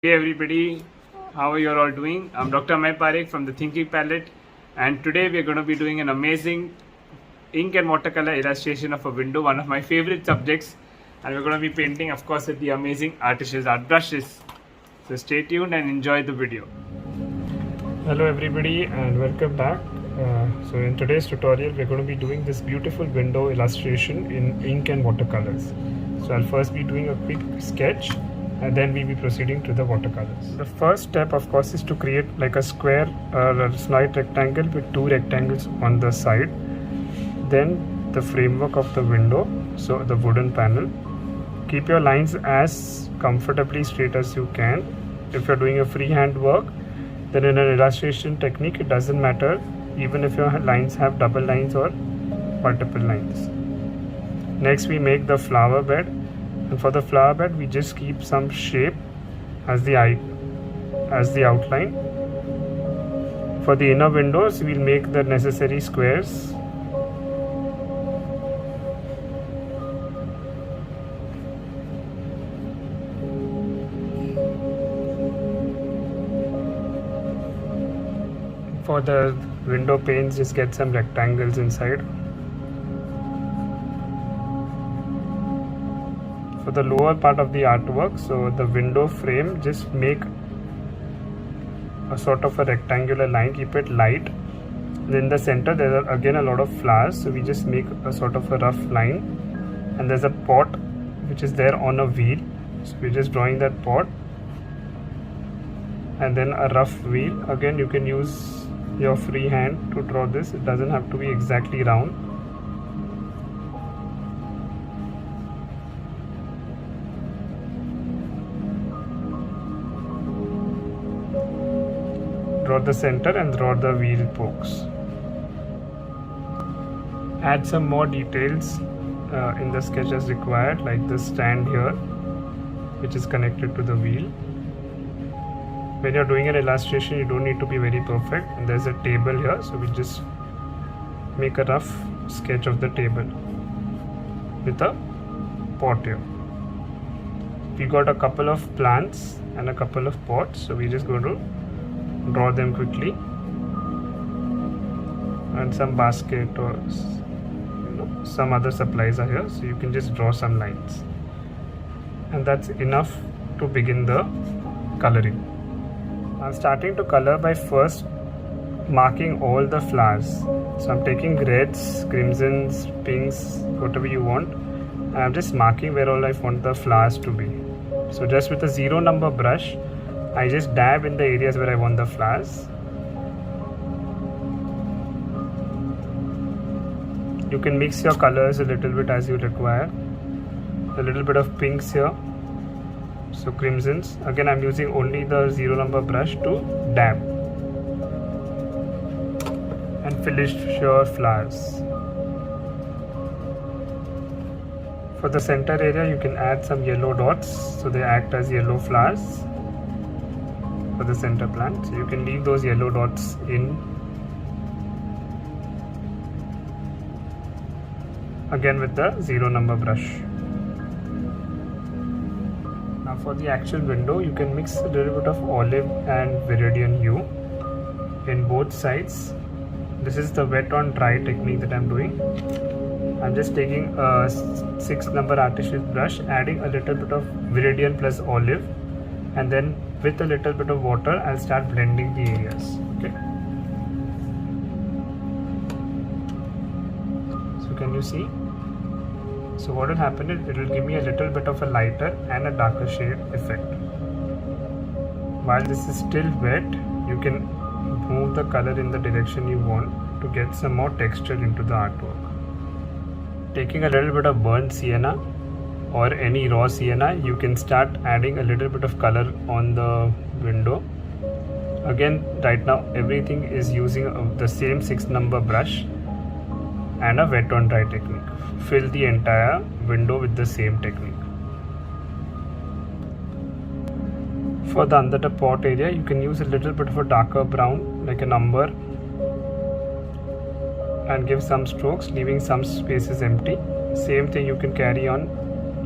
Hey everybody, how are you all doing? I'm Dr. May Parekh from the Thinking Palette, and today we're going to be doing an amazing ink and watercolor illustration of a window, one of my favorite subjects, and we're going to be painting, of course, with the amazing Artich's art brushes. So stay tuned and enjoy the video. Hello everybody and welcome back. So in today's tutorial we're going to be doing this beautiful window illustration in ink and watercolors. So I'll first be doing a quick sketch and then we'll be proceeding to the watercolors. The first step of course is to create like a square or a slight rectangle with two rectangles on the side. Then the framework of the window, so the wooden panel. Keep your lines as comfortably straight as you can. If you're doing a freehand work, then in an illustration technique it doesn't matter even if your lines have double lines or multiple lines. Next we make the flower bed, and for the flower bed we just keep some shape as the outline. For the inner windows we'll make the necessary squares. For the window panes, just get some rectangles inside. For the lower part of the artwork, so the window frame, just make a sort of a rectangular line, keep it light. And in the center there are again a lot of flowers, so we just make a sort of a rough line, and there's a pot which is there on a wheel, so we're just drawing that pot and then a rough wheel. Again you can use your free hand to draw this, it doesn't have to be exactly round. Draw the center and draw the wheel pokes. Add some more details in the sketch as required, like the stand here which is connected to the wheel. When you're doing an illustration you don't need to be very perfect, and there's a table here, so we just make a rough sketch of the table with a pot here. We got a couple of plants and a couple of pots, so we just going to draw them quickly, and some basket or some other supplies are here, so you can just draw some lines, and that's enough to begin the coloring. I'm starting to color by first marking all the flowers. So I'm taking reds, crimsons, pinks, whatever you want, and I'm just marking where all I want the flowers to be. So just with a 0 number brush, I just dab in the areas where I want the flowers. You can mix your colors a little bit as you require. A little bit of pinks here. So crimsons, again I'm using only the 0 number brush to dab and finish your flowers. For the center area you can add some yellow dots, so they act as yellow flowers for the center plant. So you can leave those yellow dots in. Again with the 0 number brush. For the actual window you can mix a little bit of olive and viridian hue in both sides. This is the wet on dry technique that I'm doing. I'm just taking a 6 number Artich's brush, adding a little bit of viridian plus olive, and then with a little bit of water I'll start blending the areas. Okay. So can you see? So what will happen is it will give me a little bit of a lighter and a darker shade effect. While this is still wet, you can move the color in the direction you want to get some more texture into the artwork. Taking a little bit of burnt sienna or any raw sienna, you can start adding a little bit of color on the window. Again, right now everything is using the same 6 number brush and a wet on dry technique. Fill the entire window with the same technique. For the under the pot area you can use a little bit of a darker brown like an umber and give some strokes, leaving some spaces empty. Same thing you can carry on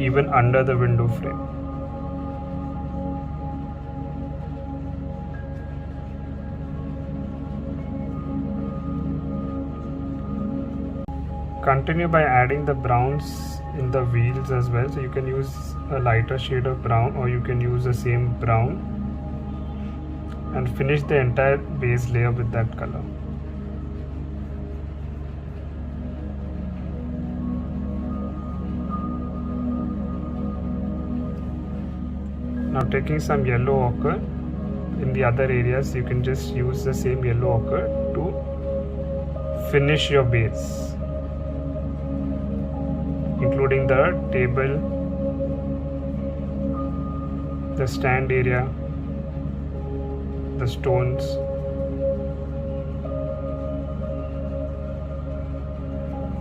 even under the window frame. continue by adding the browns in the wheels as well. So you can use a lighter shade of brown, or you can use the same brown, and finish the entire base layer with that color. Now taking some yellow ochre in the other areas, you can just use the same yellow ochre to finish your base, including the table, the stand area, the stones.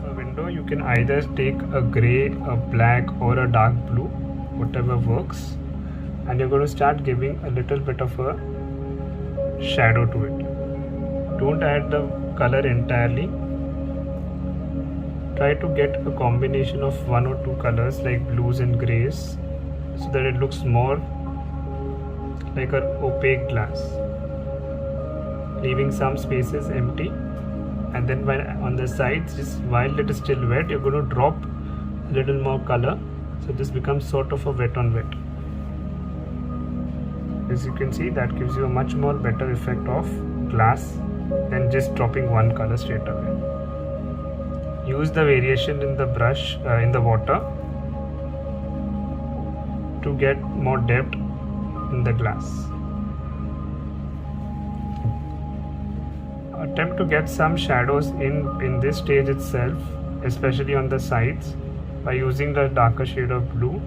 For window, you can either take a grey, a black, or a dark blue, whatever works, and you're going to start giving a little bit of a shadow to it. Don't add the color entirely. Try to get a combination of one or two colors like blues and grays, so that it looks more like an opaque glass, leaving some spaces empty. And then on the sides, just while it is still wet, you're going to drop a little more color, so this becomes sort of a wet on wet. As you can see, that gives you a much more better effect of glass than just dropping one color straight away. Use the variation in the brush, in the water, to get more depth in the glass. Attempt to get some shadows in this stage itself, especially on the sides, by using the darker shade of blue,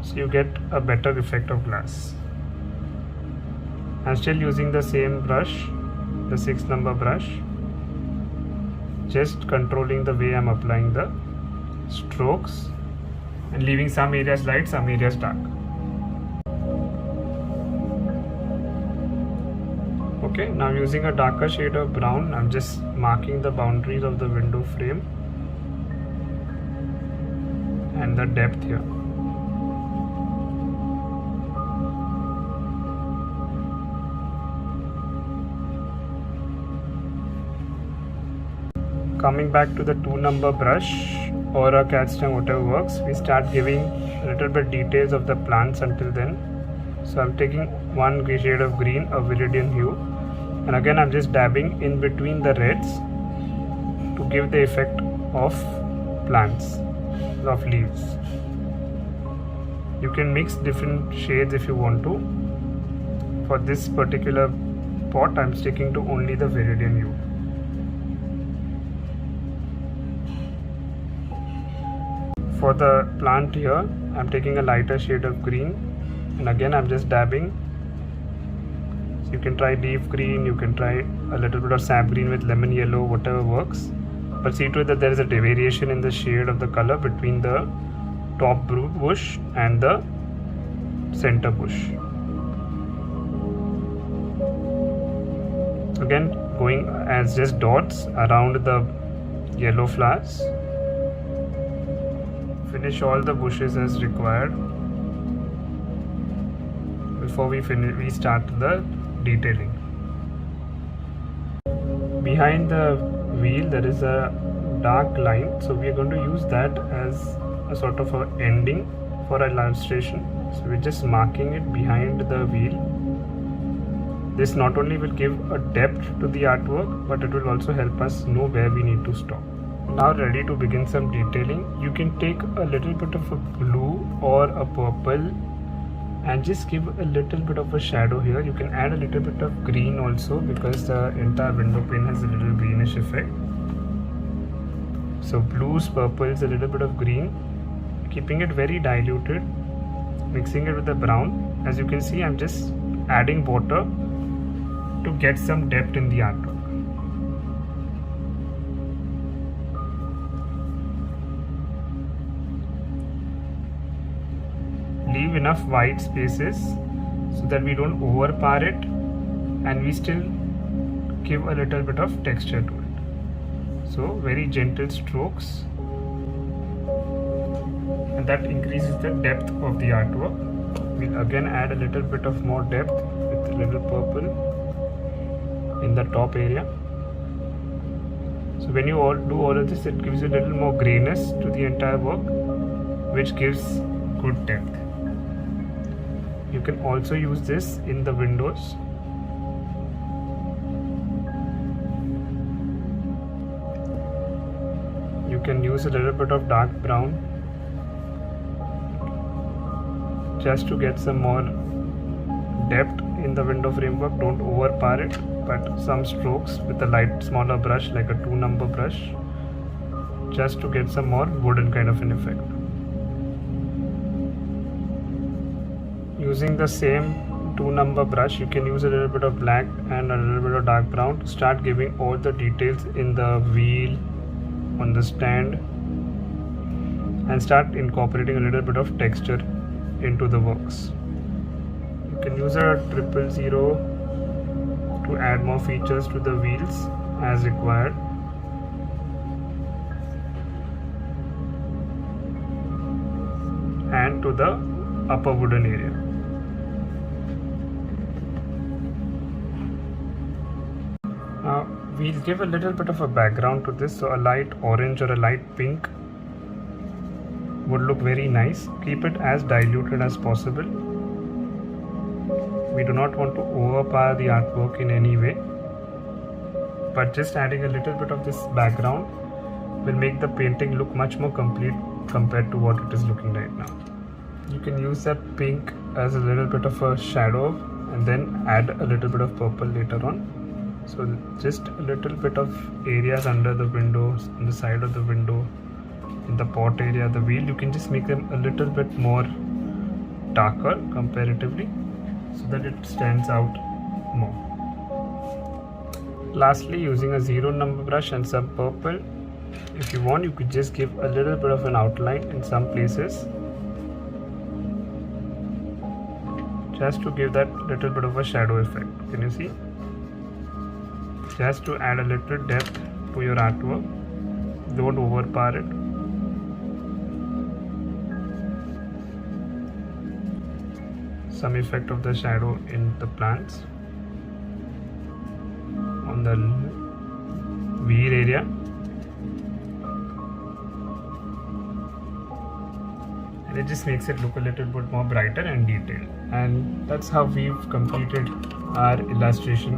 so you get a better effect of glass. I'm still using the same brush, the 6 number brush, just controlling the way I'm applying the strokes and leaving some areas light, some areas dark. Okay, now using a darker shade of brown, I'm just marking the boundaries of the window frame and the depth here. Coming back to the 2 number brush or a cat string, whatever works, we start giving a little bit details of the plants until then. So I'm taking one shade of green, a viridian hue, and again I'm just dabbing in between the reds to give the effect of plants, of leaves. You can mix different shades if you want to. For this particular pot, I'm sticking to only the viridian hue. For the plant here, I'm taking a lighter shade of green, and again I'm just dabbing. So you can try leaf green, you can try a little bit of sap green with lemon yellow, whatever works. But see to it that there is a variation in the shade of the color between the top bush and the center bush. Again, going as just dots around the yellow flowers. Finish all the bushes as required before we start the detailing. Behind the wheel there is a dark line, so we are going to use that as a sort of an ending for our illustration. So we're just marking it behind the wheel. This not only will give a depth to the artwork, but it will also help us know where we need to stop. Now ready to begin some detailing. You can take a little bit of a blue or a purple and just give a little bit of a shadow here. You can add a little bit of green also, because the entire window pane has a little greenish effect. So blues, purples, a little bit of green, keeping it very diluted, mixing it with the brown. As you can see, I'm just adding water to get some depth in the artwork. Leave enough white spaces so that we don't overpower it and we still give a little bit of texture to it. So very gentle strokes, and that increases the depth of the artwork. We'll again add a little bit of more depth with a little purple in the top area. So when you do all of this, it gives a little more grayness to the entire work, which gives good depth. You can also use this in the windows. You can use a little bit of dark brown just to get some more depth in the window framework. Don't overpower it, but some strokes with a light smaller brush like a 2-number brush, just to get some more wooden kind of an effect. Using the same 2-number brush, you can use a little bit of black and a little bit of dark brown to start giving all the details in the wheel, on the stand, and start incorporating a little bit of texture into the works. You can use a 000 to add more features to the wheels as required. And to the upper wooden area. We'll give a little bit of a background to this, so a light orange or a light pink would look very nice. Keep it as diluted as possible. We do not want to overpower the artwork in any way, but just adding a little bit of this background will make the painting look much more complete compared to what it is looking right now. You can use that pink as a little bit of a shadow and then add a little bit of purple later on. So just a little bit of areas under the windows, on the side of the window, in the pot area, the wheel, you can just make them a little bit more darker comparatively, so that it stands out more. Lastly, using a 0-number brush and some purple, if you want, you could just give a little bit of an outline in some places, just to give that little bit of a shadow effect. Can you see? Just to add a little depth to your artwork. Don't overpower it. Some effect of the shadow in the plants on the wheel area. And it just makes it look a little bit more brighter and detailed. And that's how we've completed our illustration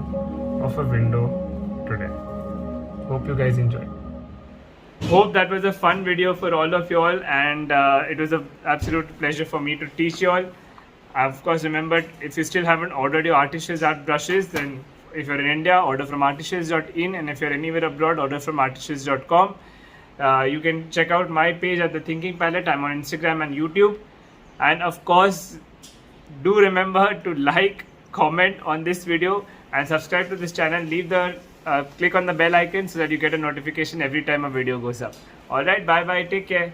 of a window today. Hope you guys enjoyed. Hope that was a fun video for all of you all, and it was an absolute pleasure for me to teach you all. Of course, remember, if you still haven't ordered your Artishes art brushes, then if you're in India, order from artishes.in, and if you're anywhere abroad, order from artishes.com. You can check out my page at The Thinking Palette. I'm on Instagram and YouTube. And of course, do remember to like, comment on this video and subscribe to this channel. Click on the bell icon so that you get a notification every time a video goes up. Alright, bye bye, take care.